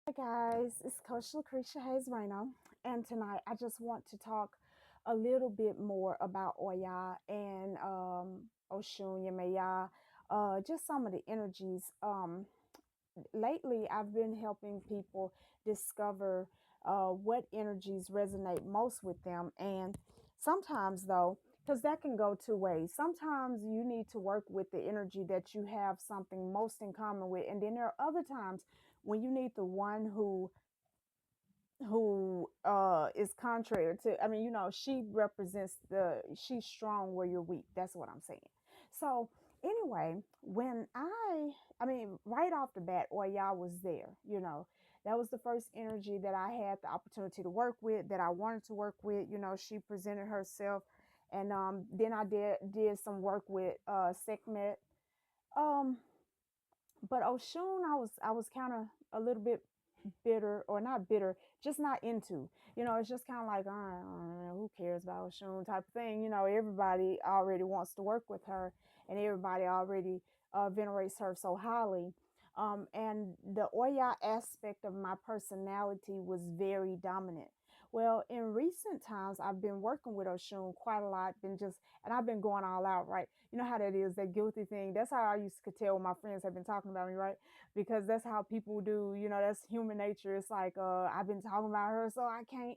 Hi guys, it's Coach Lucretia Hayes Reno, and tonight I just want to talk a little bit more about Oya and Oshun Yemaya, just some of the energies. Lately, I've been helping people discover what energies resonate most with them, and sometimes though, because that can go two ways. Sometimes you need to work with the energy that you have something most in common with, and then there are other times when you need the one who is contrary to, I mean, she represents she's strong where you're weak. That's what I'm saying. So anyway, when I mean, right off the bat, Oya was there. That was the first energy that I had the opportunity to work with, that I wanted to work with. She presented herself, and then I did some work with Sekhmet. um but Oshun, I was kind of a little bit bitter, or not bitter, just not into. It's just kind of like, who cares about Oshun type of thing. Everybody already wants to work with her, and everybody already venerates her so highly. And the Oya aspect of my personality was very dominant. Well, in recent times, I've been working with Oshun quite a lot, and I've been going all out, right? You know how that is, that guilty thing. That's how I used to tell when my friends have been talking about me, right? Because that's how people do. That's human nature. It's like, I've been talking about her, so I can't.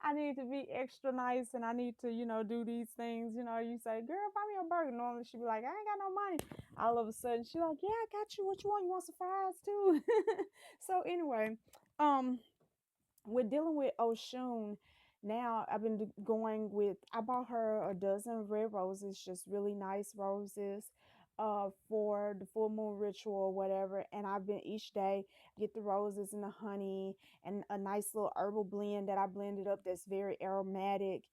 I need to be extra nice, and I need to, do these things. You say, girl, buy me a burger. Normally she'd be like, I ain't got no money. All of a sudden she like, yeah, I got you. What you want? You want some fries too? So anyway, um we're dealing with Oshun now. I've been going with, I bought her a dozen red roses, just really nice roses, for the full moon ritual or whatever. And I've been each day get the roses and the honey and a nice little herbal blend that I blended up that's very aromatic.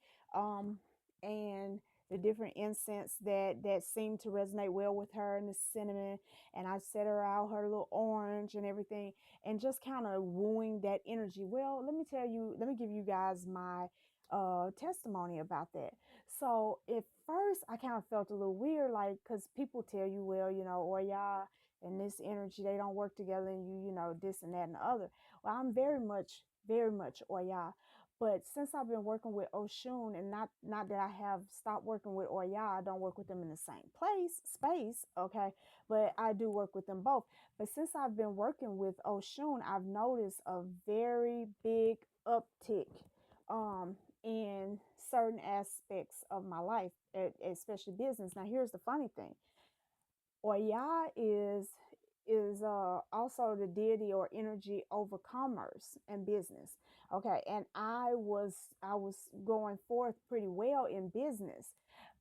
And the different incense that seem to resonate well with her, and the cinnamon. And I set her out her little orange and everything, and just kind of wooing that energy. Well, let me give you guys my testimony about that. So at first I kind of felt a little weird, like, because people tell you, well, or y'all and this energy, they don't work together, and this and that and the other. Well, I'm very much Oya. But since I've been working with Oshun, and not that I have stopped working with Oya, I don't work with them in the same space, okay? But I do work with them both. But since I've been working with Oshun, I've noticed a very big uptick in certain aspects of my life, especially business. Now, here's the funny thing. Oya is also the deity or energy over commerce and business. Okay, and I was going forth pretty well in business,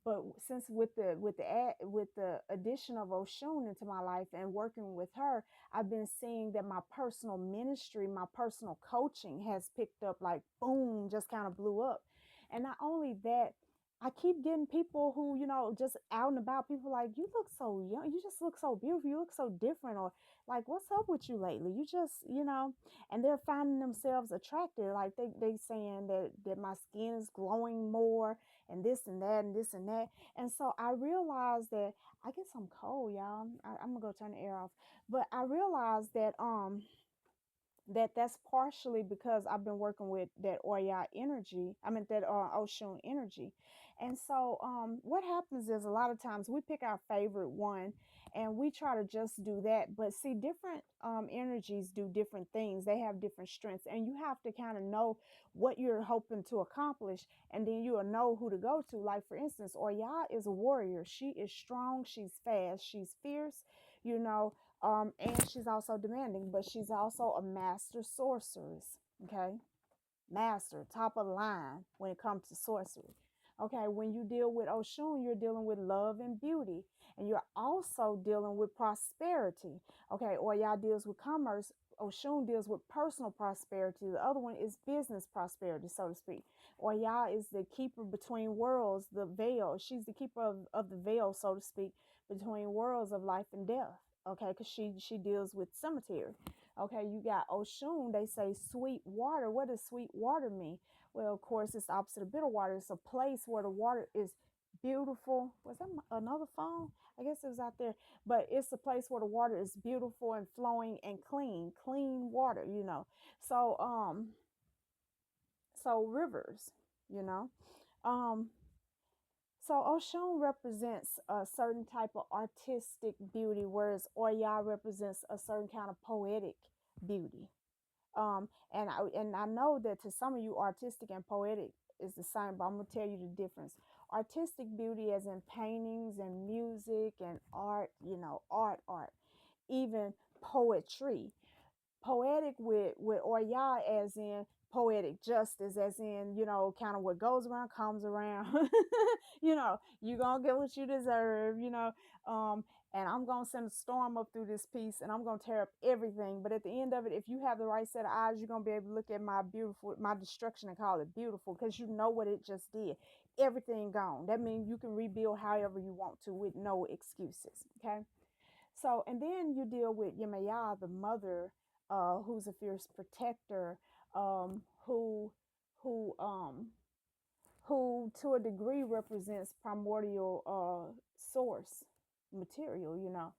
but since with the addition of Oshun into my life and working with her, I've been seeing that my personal ministry, my personal coaching has picked up, like boom, just kind of blew up. And not only that, I keep getting people who, just out and about, people like, you look so young, you just look so beautiful, you look so different, or like, what's up with you lately? You just, and they're finding themselves attracted. Like they saying that my skin is glowing more, and this and that and this and that. And so I realized that, I guess I'm cold, y'all. I'm gonna go turn the air off. But I realized that's partially because I've been working with that Oya energy. I mean that Oshun energy. And so what happens is, a lot of times we pick our favorite one and we try to just do that. But see, different energies do different things. They have different strengths, and you have to kind of know what you're hoping to accomplish, and then you'll know who to go to. Like, for instance, Oya is a warrior. She is strong, she's fast, she's fierce, you know, and she's also demanding, but she's also a master sorceress. Okay, master, top of the line when it comes to sorcery. Okay, when you deal with Oshun, you're dealing with love and beauty, and you're also dealing with prosperity. Okay, or y'all deals with commerce. Oshun deals with personal prosperity. The other one is business prosperity, so to speak. Or y'all is the keeper between worlds, the veil. She's the keeper of the veil, so to speak, between worlds of life and death. Okay, because she deals with cemetery. Okay, you got Oshun. They say sweet water. What does sweet water mean? Well, of course, it's the opposite of bitter water. It's a place where the water is beautiful. Was that another phone? I guess it was out there. But it's a place where the water is beautiful and flowing and clean, clean water, you know. So so rivers, you know. Um so Oshun represents a certain type of artistic beauty, whereas Oya represents a certain kind of poetic beauty. And I know that to some of you, artistic and poetic is the same, but I'm gonna tell you the difference. Artistic beauty, as in paintings and music and art, you know, art, even poetry. Poetic with Oya, as in poetic justice, as in, you know, kind of what goes around comes around. You know, you gonna get what you deserve, you know. um and I'm gonna send a storm up through this piece, and I'm gonna tear up everything, but at the end of it, if you have the right set of eyes, you're gonna be able to look at my destruction and call it beautiful, because you know what it just did. Everything gone. That means you can rebuild however you want to with no excuses. Okay. So, and then you deal with Yemaya, the mother, who's a fierce protector, um, who, who, um, who to a degree represents primordial source material, you know.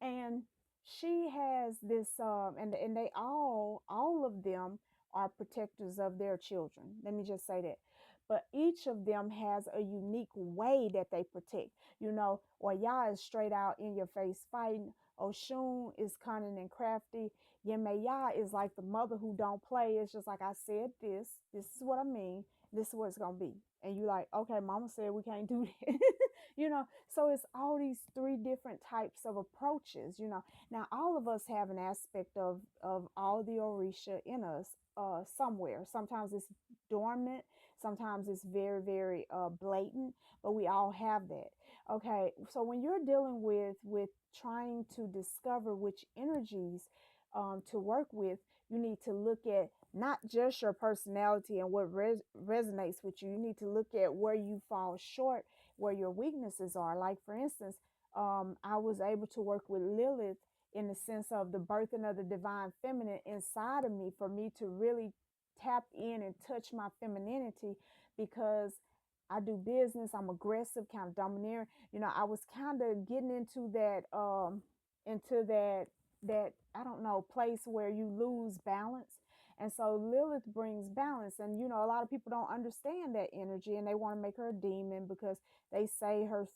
And she has this, and they all of them are protectors of their children. Let me just say that. But each of them has a unique way that they protect. You know, Oya is straight out in your face fighting. Oshun is cunning and crafty. Yemaya is like the mother who don't play. It's just like, I said this. This is what I mean. This is what it's gonna be. And you like, okay, mama said we can't do that. You know, so it's all these three different types of approaches, you know. Now all of us have an aspect of all the Orisha in us, somewhere. Sometimes it's dormant, sometimes it's very, very blatant, but we all have that. Okay, so when you're dealing with trying to discover which energies to work with, you need to look at not just your personality and what resonates with you. You need to look at where you fall short, where your weaknesses are. Like, for instance, I was able to work with Lilith in the sense of the birthing of the divine feminine inside of me, for me to really tap in and touch my femininity, because I do business, I'm aggressive, kind of domineering. You know, I was kind of getting into that I don't know, place where you lose balance. And so Lilith brings balance. And, you know, a lot of people don't understand that energy, and they want to make her a demon, because they say her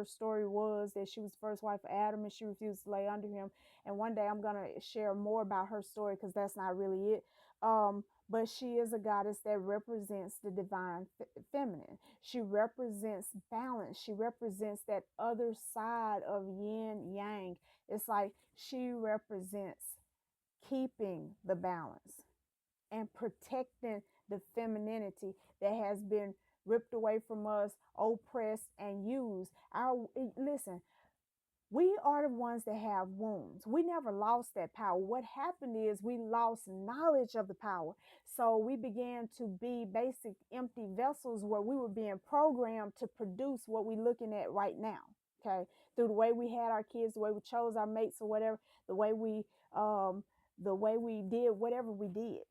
story was that she was the first wife of Adam and she refused to lay under him. And one day I'm going to share more about her story, because that's not really it. But she is a goddess that represents the divine feminine. She represents balance. She represents that other side of yin yang. It's like she represents keeping the balance and protecting the femininity that has been ripped away from us, oppressed, and used. Listen, we are the ones that have wounds. We never lost that power. What happened is we lost knowledge of the power. So we began to be basic empty vessels, where we were being programmed to produce what we're looking at right now. Okay. Through the way we had our kids, the way we chose our mates or whatever, um the way we did whatever we did.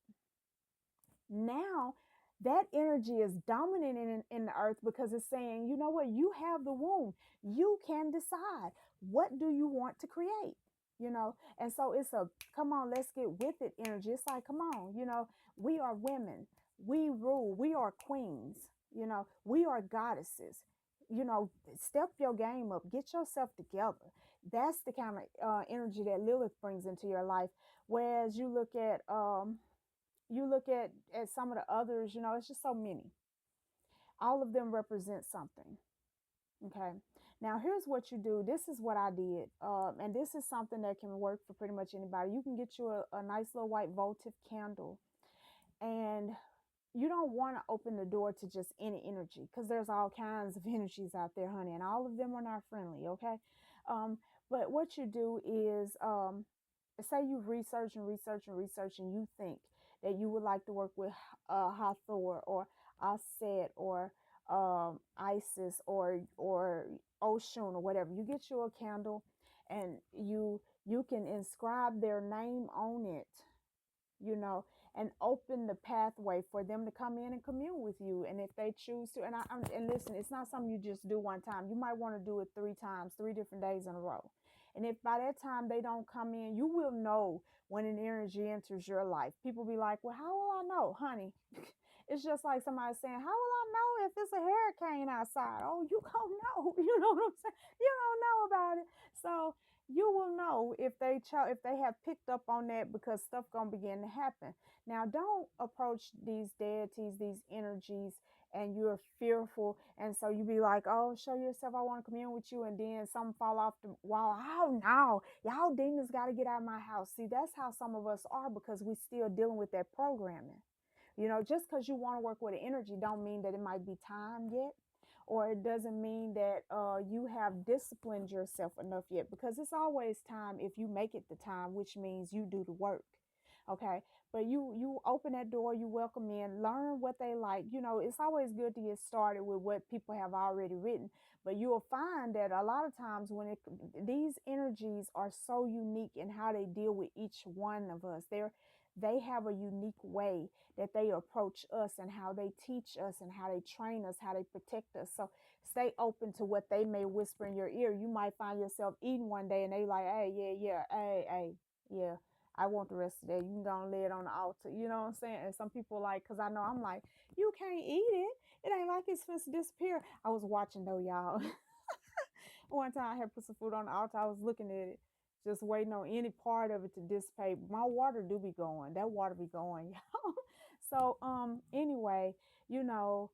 Now that energy is dominant in the earth, because it's saying, you know what, you have the womb, you can decide, what do you want to create, you know. And so it's a come on, let's get with it energy. It's like, come on, you know, we are women, we rule, we are queens, you know, we are goddesses, you know. Step your game up, get yourself together. That's the kind of energy that Lilith brings into your life. Whereas you look at some of the others, you know, it's just so many. All of them represent something. Okay. Now here's what you do. This is what I did, and this is something that can work for pretty much anybody. You can get you a nice little white votive candle, and you don't want to open the door to just any energy, because there's all kinds of energies out there, honey, and all of them are not friendly. Okay. um, but what you do is, say you've researched and researched and researched, and you think that you would like to work with Hathor or Aset or Isis or Oshun or whatever. You get you a candle, and you can inscribe their name on it, you know, and open the pathway for them to come in and commune with you. And if they choose to, and listen, it's not something you just do one time. You might want to do it 3 times, 3 different days in a row. And if by that time they don't come in, you will know when an energy enters your life. People be like, well, how will I know, honey? It's just like somebody saying, how will I know if it's a hurricane outside? Oh, you don't know. You know what I'm saying? You don't know about it. So you will know if if they have picked up on that, because stuff gonna begin to happen. Now, don't approach these deities, these energies, and you're fearful, and so you be like, oh, show yourself, I want to commune with you, and then some fall off the wall. Oh no, y'all demons got to get out of my house. See, that's how some of us are, because we still dealing with that programming. Just because you want to work with an energy don't mean that it might be time yet, or it doesn't mean that you have disciplined yourself enough yet, because it's always time if you make it the time, which means you do the work. Okay, but you open that door, you welcome in, learn what they like. It's always good to get started with what people have already written, but you will find that a lot of times these energies are so unique in how they deal with each one of us. They have a unique way that they approach us, and how they teach us, and how they train us, how they protect us. So stay open to what they may whisper in your ear. You might find yourself eating one day and they like, hey, yeah, hey, yeah, I want the rest of that. You can go and lay it on the altar. You know what I'm saying? And some people like, because I know I'm like, you can't eat it. It ain't like it's supposed to disappear. I was watching though, y'all. One time I had put some food on the altar. I was looking at it, just waiting on any part of it to dissipate. My water do be going. That water be going, y'all. So anyway, you know,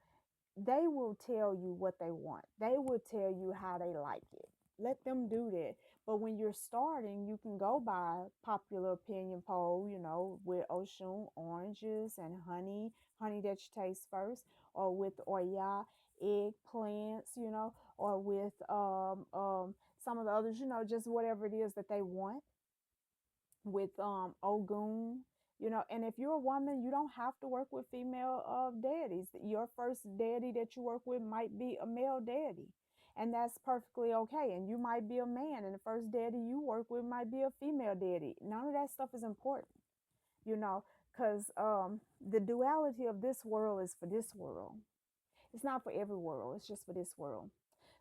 they will tell you what they want. They will tell you how they like it. Let them do that. But when you're starting, you can go by popular opinion poll, with Oshun, oranges and honey that you taste first, or with Oya, eggplants, or with some of the others, just whatever it is that they want, with Ogun. And if you're a woman, you don't have to work with female deities. Your first deity that you work with might be a male deity, and that's perfectly okay. And you might be a man, and the first deity you work with might be a female deity. None of that stuff is important, because the duality of this world is for this world. It's not for every world, it's just for this world.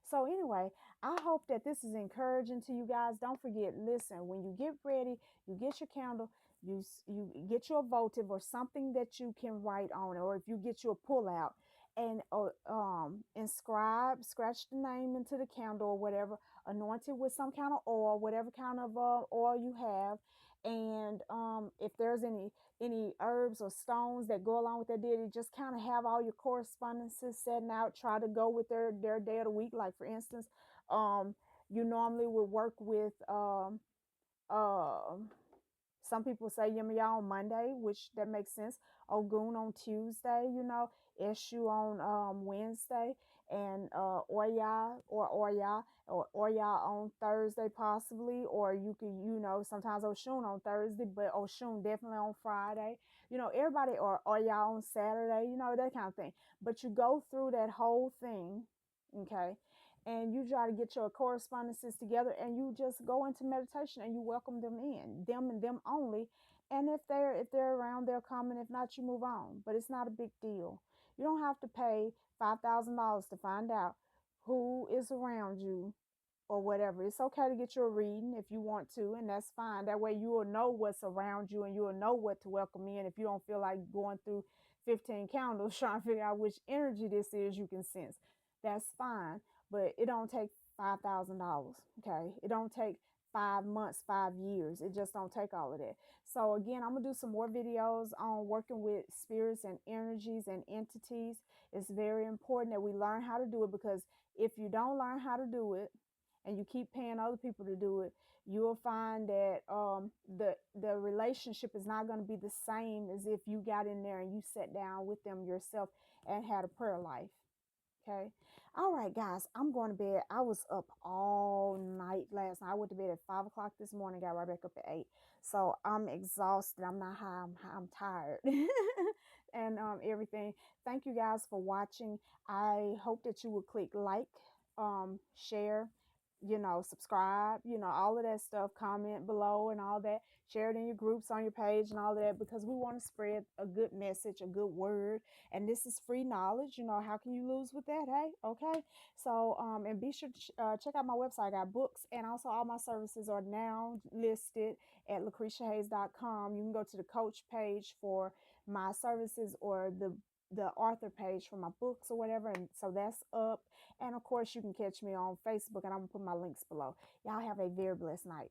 So anyway, I hope that this is encouraging to you guys. Don't forget, listen, when you get ready, you get your candle, you get your votive or something that you can write on, or if you get your pull out, and inscribe, scratch the name into the candle or whatever, anoint it with some kind of oil, whatever kind of oil you have. And if there's any herbs or stones that go along with that deity, just kind of have all your correspondences setting out. Try to go with their day of the week. Like for instance, you normally would work with uh, some people say Yemaya on Monday, which that makes sense. Ogun on Tuesday, Eshu on Wednesday, and Oya on Thursday possibly, or you could, sometimes Oshun on Thursday, but Oshun definitely on Friday. Everybody, or Oya on Saturday, that kind of thing. But you go through that whole thing, okay? And you try to get your correspondences together, and you just go into meditation and you welcome them in, them and them only. And if they're around, they'll come, and if not, you move on. But it's not a big deal. You don't have to pay $5,000 to find out who is around you or whatever. It's okay to get your reading if you want to, and that's fine. That way you will know what's around you, and you will know what to welcome in. If you don't feel like going through 15 candles trying to figure out which energy this is, you can sense. That's fine, but it don't take $5,000. Okay, it don't take 5 months, 5 years. It just don't take all of that. So again, I'm gonna do some more videos on working with spirits and energies and entities. It's very important that we learn how to do it, because if you don't learn how to do it, and you keep paying other people to do it, you will find that the relationship is not going to be the same as if you got in there and you sat down with them yourself and had a prayer life. Okay. All right, guys, I'm going to bed. I was up all night last night. I went to bed at 5 o'clock this morning, got right back up at 8. So I'm exhausted. I'm not high. I'm tired. And everything. Thank you guys for watching. I hope that you will click like, share, subscribe, all of that stuff, comment below and all that, share it in your groups on your page and all of that, because we want to spread a good message, a good word. And this is free knowledge. How can you lose with that? Hey, okay. So, and be sure to check out my website. I got books, and also all my services are now listed at lucretiahayes.com. You can go to the coach page for my services, or the author page for my books or whatever. And so that's up. And of course, you can catch me on Facebook, and I'm gonna put my links below. Y'all have a very blessed night.